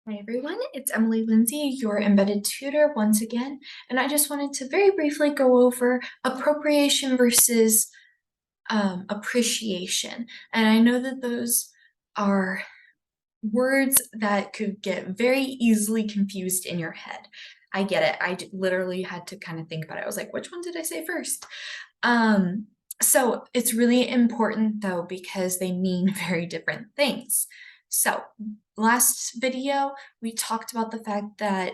Hi everyone, it's Emily Lindsay, your embedded tutor once again, and I just wanted to very briefly go over appropriation versus appreciation. And I know that those are words that could get very easily confused in your head. I get it. Literally had to kind of think about it. I was like, which one did I say first? Um, so it's really important though because they mean very different things. So last video, we talked about the fact that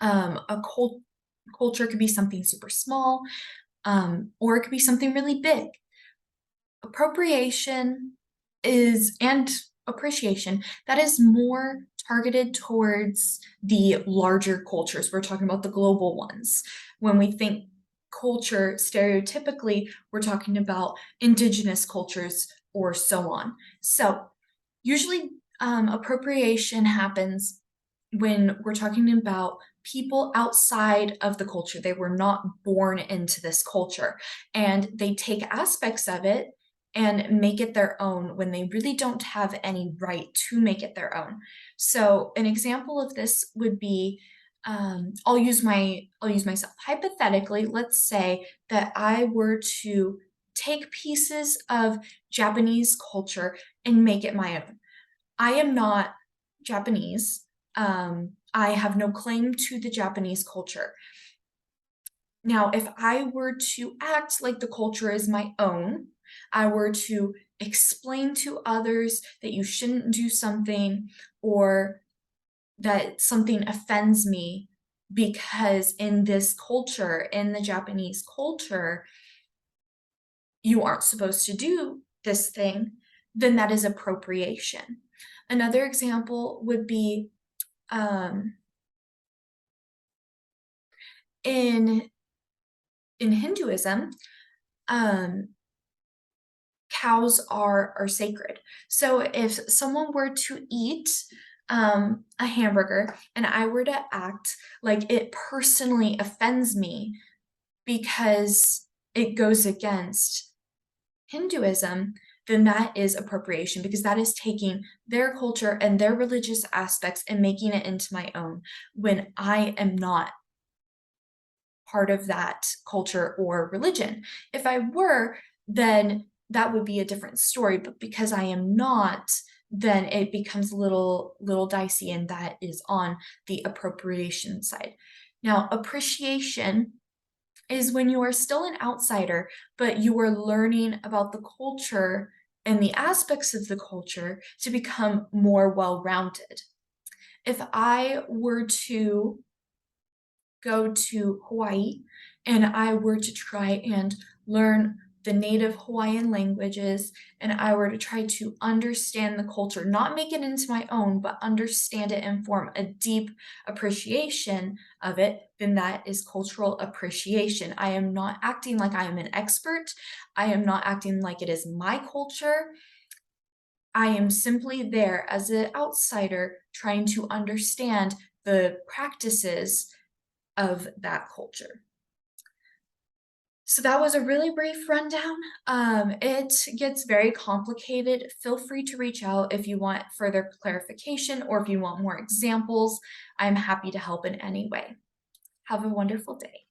a culture could be something super small, or it could be something really big. Appropriation and appreciation, that is more targeted towards the larger cultures. We're talking about the global ones. When we think culture, stereotypically, we're talking about indigenous cultures or so on. So usually appropriation happens when we're talking about people outside of the culture. They were not born into this culture, and they take aspects of it and make it their own when they really don't have any right to make it their own. So an example of this would be, I'll use myself. Hypothetically, let's say that I were to take pieces of Japanese culture and make it my own. I am not Japanese. I have no claim to the Japanese culture. Now, if I were to act like the culture is my own, I were to explain to others that you shouldn't do something or that something offends me because in this culture, in the Japanese culture, you aren't supposed to do this thing, then that is appropriation. Another example would be um, in Hinduism, um, cows are sacred. So if someone were to eat a hamburger and I were to act like it personally offends me because it goes against Hinduism, then that is appropriation because that is taking their culture and their religious aspects and making it into my own when I am not part of that culture or religion. If I were, then that would be a different story, but because I am not, then it becomes a little dicey, and that is on the appropriation side. Now, appreciation is when you are still an outsider, but you are learning about the culture and the aspects of the culture to become more well-rounded. If I were to go to Hawaii and I were to try and learn the native Hawaiian languages and I were to try to understand the culture, not make it into my own, but understand it and form a deep appreciation of it, then that is cultural appreciation. I am not acting like I am an expert. I am not acting like it is my culture. I am simply there as an outsider trying to understand the practices of that culture. So that was a really brief rundown. It gets very complicated. Feel free to reach out if you want further clarification or if you want more examples. I'm happy to help in any way. Have a wonderful day.